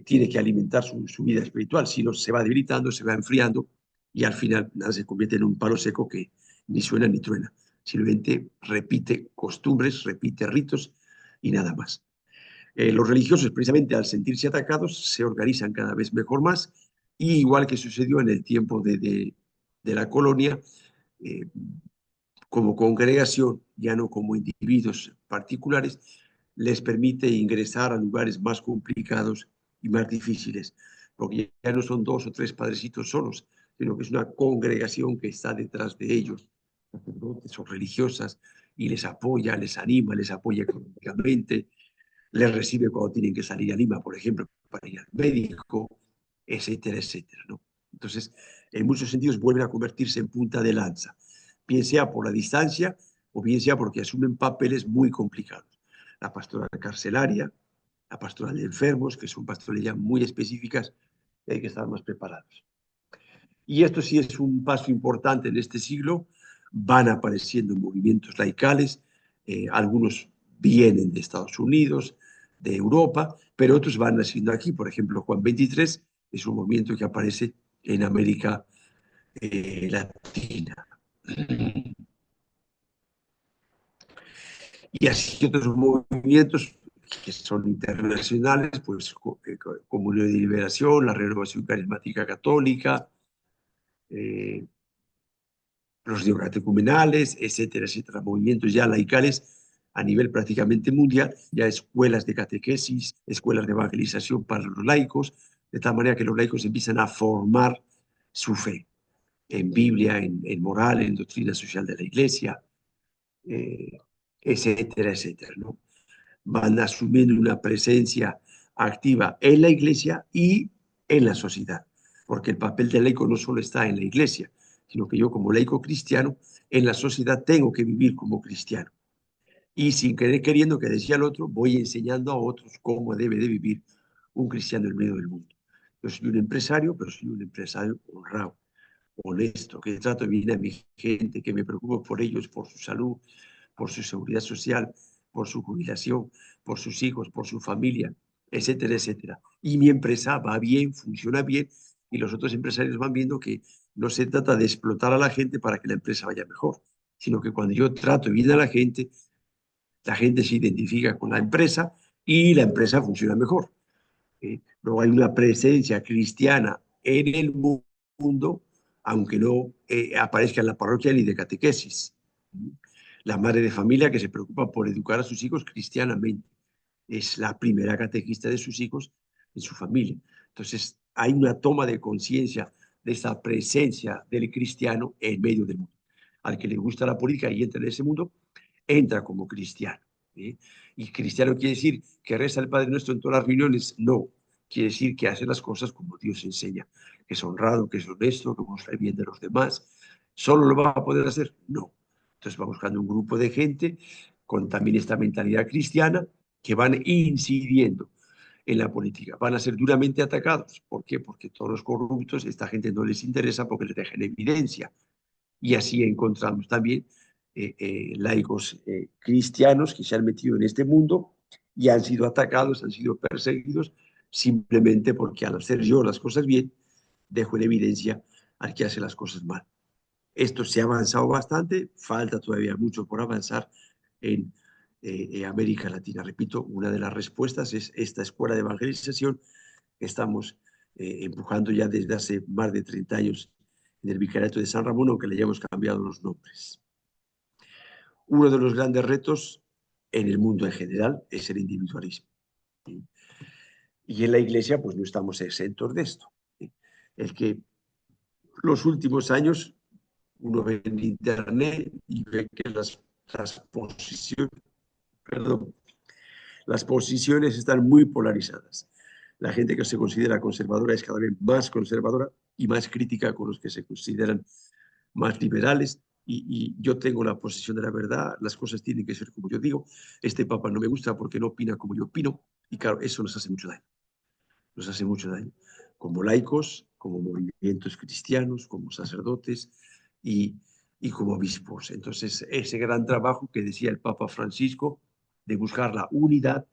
tiene que alimentar su vida espiritual, si no se va debilitando, se va enfriando y al final nada, se convierte en un palo seco que ni suena ni truena, simplemente repite costumbres, repite ritos y nada más. Los religiosos, precisamente al sentirse atacados, se organizan cada vez mejor más y igual que sucedió en el tiempo de la colonia, eh, como congregación, ya no como individuos particulares, les permite ingresar a lugares más complicados y más difíciles, porque ya no son dos o tres padrecitos solos, sino que es una congregación que está detrás de ellos, sacerdotes o religiosas, y les apoya, les anima, les apoya económicamente, les recibe cuando tienen que salir a Lima, por ejemplo, para ir al médico, etcétera, etcétera, ¿no? Entonces, en muchos sentidos vuelven a convertirse en punta de lanza, bien sea por la distancia o bien sea porque asumen papeles muy complicados. La pastoral carcelaria, la pastoral de enfermos, que son pastorales ya muy específicas, y hay que estar más preparados. Y esto sí es un paso importante en este siglo. Van apareciendo movimientos laicales, algunos vienen de Estados Unidos, de Europa, pero otros van naciendo aquí. Por ejemplo, Juan 23 es un movimiento que aparece en América Latina. Y así otros movimientos que son internacionales, pues Comunión de Liberación, la Renovación Carismática Católica, eh, los neocatecumenales, etcétera, etcétera, movimientos ya laicales a nivel prácticamente mundial, ya escuelas de catequesis, escuelas de evangelización para los laicos, de tal manera que los laicos empiezan a formar su fe en Biblia, en moral, en doctrina social de la Iglesia, eh, etcétera, etcétera, ¿no? Van asumiendo una presencia activa en la Iglesia y en la sociedad, porque el papel del laico no solo está en la Iglesia, sino que yo como laico cristiano en la sociedad tengo que vivir como cristiano. Y sin querer queriendo, que decía el otro, voy enseñando a otros cómo debe de vivir un cristiano en medio del mundo. Yo soy un empresario, pero soy un empresario honrado, honesto, que trato bien a mi gente, que me preocupo por ellos, por su salud, por su seguridad social, por su jubilación, por sus hijos, por su familia, etcétera, etcétera. Y mi empresa va bien, funciona bien, y los otros empresarios van viendo que no se trata de explotar a la gente para que la empresa vaya mejor, sino que cuando yo trato bien a la gente se identifica con la empresa y la empresa funciona mejor. Luego hay una presencia cristiana en el mundo, aunque no aparezca en la parroquia ni de catequesis. La madre de familia que se preocupa por educar a sus hijos cristianamente es la primera catequista de sus hijos en su familia. Entonces, hay una toma de conciencia de esa presencia del cristiano en medio del mundo. Al que le gusta la política y entra en ese mundo, entra como cristiano. ¿Sí? Y cristiano quiere decir que reza el Padre Nuestro en todas las reuniones. No, quiere decir que hace las cosas como Dios enseña, que es honrado, que es honesto, que busca el bien de los demás. ¿Solo lo va a poder hacer? No. Entonces va buscando un grupo de gente con también esta mentalidad cristiana que van incidiendo en la política. Van a ser duramente atacados. ¿Por qué? Porque todos los corruptos, esta gente no les interesa porque les dejan evidencia. Y así encontramos también laicos cristianos que se han metido en este mundo y han sido atacados, han sido perseguidos, simplemente porque al hacer yo las cosas bien, dejo en evidencia al que hace las cosas mal. Esto se ha avanzado bastante, falta todavía mucho por avanzar en América Latina. Repito, una de las respuestas es esta escuela de evangelización que estamos empujando ya desde hace más de 30 años en el Vicariato de San Ramón, aunque le hayamos cambiado los nombres. Uno de los grandes retos en el mundo en general es el individualismo. ¿Sí? Y en la Iglesia, pues no estamos exentos de esto. ¿Sí? El que los últimos años uno ve en Internet y ve que perdón, las posiciones están muy polarizadas. La gente que se considera conservadora es cada vez más conservadora y más crítica con los que se consideran más liberales. Y yo tengo la posición de la verdad, las cosas tienen que ser como yo digo. Este papa no me gusta porque no opina como yo opino. Y claro, eso nos hace mucho daño. Nos hace mucho daño. Como laicos, como movimientos cristianos, como sacerdotes y, y como obispos. Entonces, ese gran trabajo que decía el Papa Francisco de buscar la unidad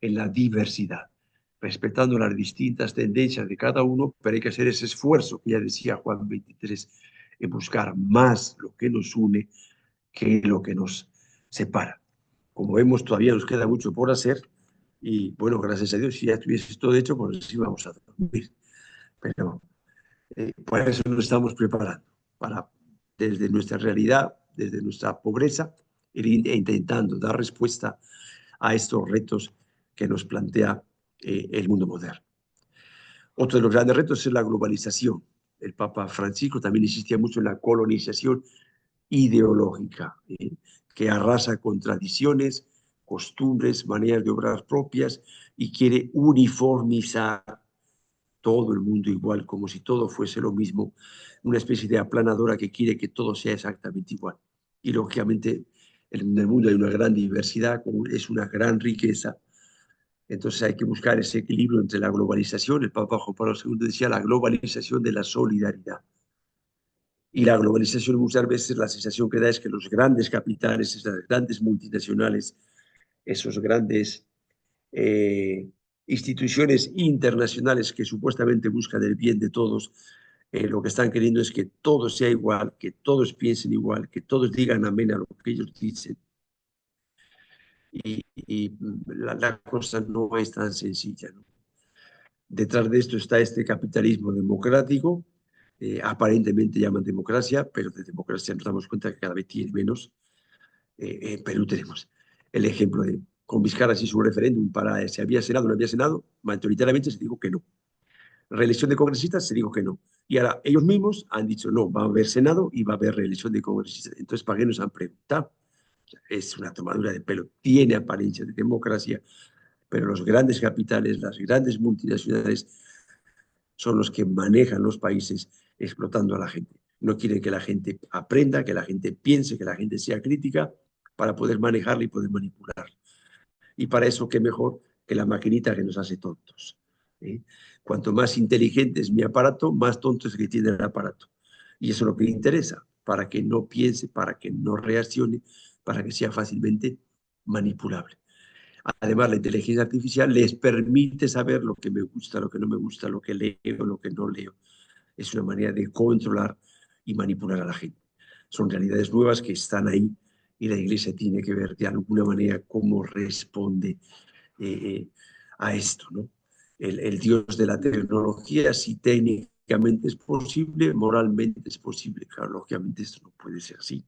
en la diversidad, respetando las distintas tendencias de cada uno, pero hay que hacer ese esfuerzo que ya decía Juan 23, en buscar más lo que nos une que lo que nos separa. Como vemos, todavía nos queda mucho por hacer y bueno, gracias a Dios, si ya estuviese todo hecho, pues sí vamos a dormir. Pero por eso nos estamos preparando, para desde nuestra realidad, desde nuestra pobreza, ir intentando dar respuesta a estos retos que nos plantea el mundo moderno. Otro de los grandes retos es la globalización. El Papa Francisco también insistía mucho en la colonización ideológica, que arrasa con tradiciones, costumbres, maneras de obrar propias y quiere uniformizar todo el mundo igual, como si todo fuese lo mismo, una especie de aplanadora que quiere que todo sea exactamente igual. Y lógicamente en el mundo hay una gran diversidad, es una gran riqueza, Entonces hay que buscar ese equilibrio entre la globalización. El Papa Juan Pablo II decía la globalización de la solidaridad. Y la globalización muchas veces la sensación que da es que los grandes capitales, esas grandes multinacionales, esos grandes eh, instituciones internacionales que supuestamente buscan el bien de todos, lo que están queriendo es que todo sea igual, que todos piensen igual, que todos digan amén a lo que ellos dicen. La cosa no es tan sencilla, ¿no? Detrás de esto está este capitalismo democrático, aparentemente llaman democracia, pero de democracia nos damos cuenta que cada vez tiene menos. En Perú tenemos el ejemplo de con Vizcarra y su referéndum para si había Senado o no había Senado, mayoritariamente se dijo que no. Reelección de congresistas se dijo que no. Y ahora ellos mismos han dicho no, va a haber Senado y va a haber reelección de congresistas. Entonces, ¿para qué nos han preguntado? O sea, es una tomadura de pelo. Tiene apariencia de democracia, pero los grandes capitales, las grandes multinacionales son los que manejan los países explotando a la gente. No quieren que la gente aprenda, que la gente piense, que la gente sea crítica para poder manejarla y poder manipular. Y para eso, qué mejor que la maquinita que nos hace tontos. ¿Eh? Cuanto más inteligente es mi aparato, más tonto es el que tiene el aparato. Y eso es lo que le interesa, para que no piense, para que no reaccione, para que sea fácilmente manipulable. Además, la inteligencia artificial les permite saber lo que me gusta, lo que no me gusta, lo que leo, lo que no leo. Es una manera de controlar y manipular a la gente. Son realidades nuevas que están ahí y la Iglesia tiene que ver de alguna manera cómo responde eh, a esto, ¿no? El Dios de la tecnología, si técnicamente es posible, moralmente es posible. Claro, lógicamente esto no puede ser así.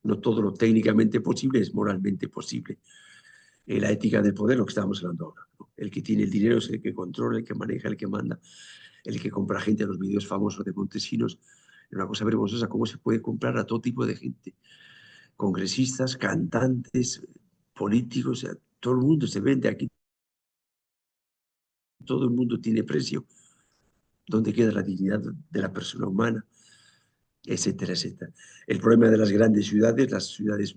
No todo lo técnicamente posible es moralmente posible. La ética del poder, lo que estamos hablando ahora, ¿no? El que tiene el dinero es el que controla, el que maneja, el que manda, el que compra gente a los vídeos famosos de Montesinos. Es una cosa vergonzosa cómo se puede comprar a todo tipo de gente. Congresistas, cantantes, políticos, o sea, todo el mundo se vende aquí, todo el mundo tiene precio. ¿Dónde queda la dignidad de la persona humana? Etcétera, etcétera. El problema de las grandes ciudades, las ciudades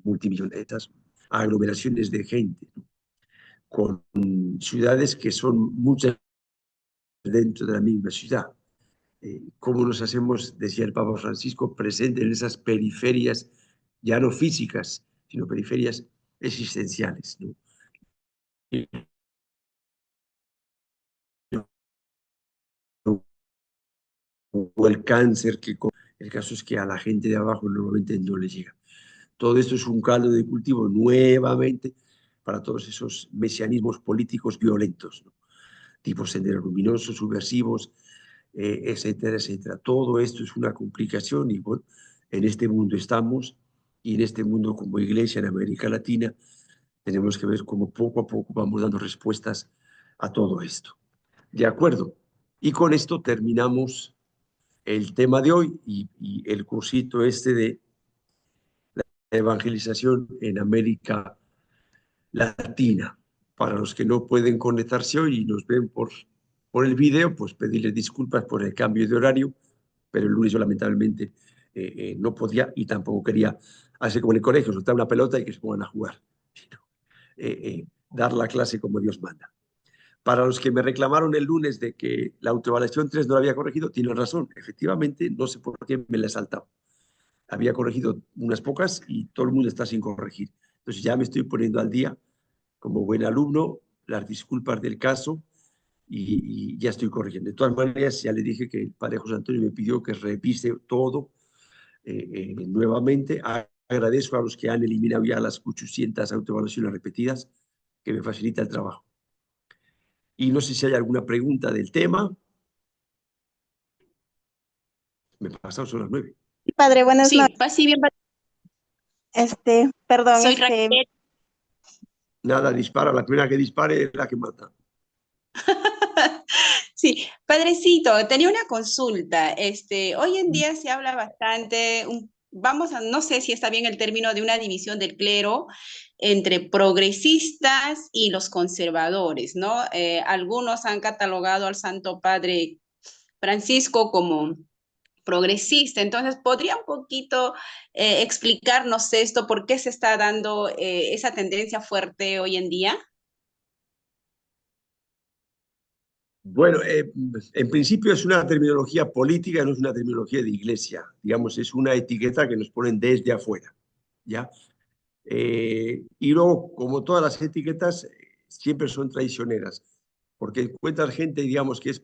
multimillonarias, aglomeraciones de gente, ¿no? Con ciudades que son muchas dentro de la misma ciudad. ¿Cómo nos hacemos, decía el Papa Francisco, presente en esas periferias, ya no físicas, sino periferias existenciales, ¿no? O el cáncer, el caso es que a la gente de abajo normalmente no le llega. Todo esto es un caldo de cultivo nuevamente para todos esos mesianismos políticos violentos, ¿no? Tipo Sendero Luminoso, subversivos, etcétera, etcétera. Todo esto es una complicación y bueno, en este mundo estamos y en este mundo como iglesia en América Latina tenemos que ver cómo poco a poco vamos dando respuestas a todo esto. ¿De acuerdo? Y con esto terminamos el tema de hoy y el cursito este de evangelización en América Latina. Para los que no pueden conectarse hoy y nos ven por el video, pues pedirles disculpas por el cambio de horario, pero el lunes yo lamentablemente no podía y tampoco quería hacer como en el colegio, soltar una pelota y que se pongan a jugar, sino dar la clase como Dios manda. Para los que me reclamaron el lunes de que la autoevaluación 3 no la había corregido, tienen razón. Efectivamente, no sé por qué me la he saltado. Había corregido unas pocas y todo el mundo está sin corregir. Entonces ya me estoy poniendo al día como buen alumno, las disculpas del caso y ya estoy corrigiendo. De todas maneras, ya le dije que el padre José Antonio me pidió que revise todo nuevamente. Agradezco a los que han eliminado ya las 800 autoevaluaciones repetidas, que me facilita el trabajo. Y no sé si hay alguna pregunta del tema. Me he pasado, son las 9. Padre, buenas Sí, noches. sí, bien, Perdón, soy Raquel. Nada, dispara. La primera que dispare es la que mata. Sí, padrecito, tenía una consulta. Hoy en día se habla bastante vamos a, no sé si está bien el término de una división del clero entre progresistas y los conservadores, ¿no? Algunos han catalogado al Santo Padre Francisco como progresista. Entonces, ¿podría un poquito explicarnos esto? ¿Por qué se está dando esa tendencia fuerte hoy en día? Bueno, en principio es una terminología política, no es una terminología de iglesia. Digamos, es una etiqueta que nos ponen desde afuera, ¿ya? Y luego, como todas las etiquetas, siempre son traicioneras, porque encuentras gente, digamos, que es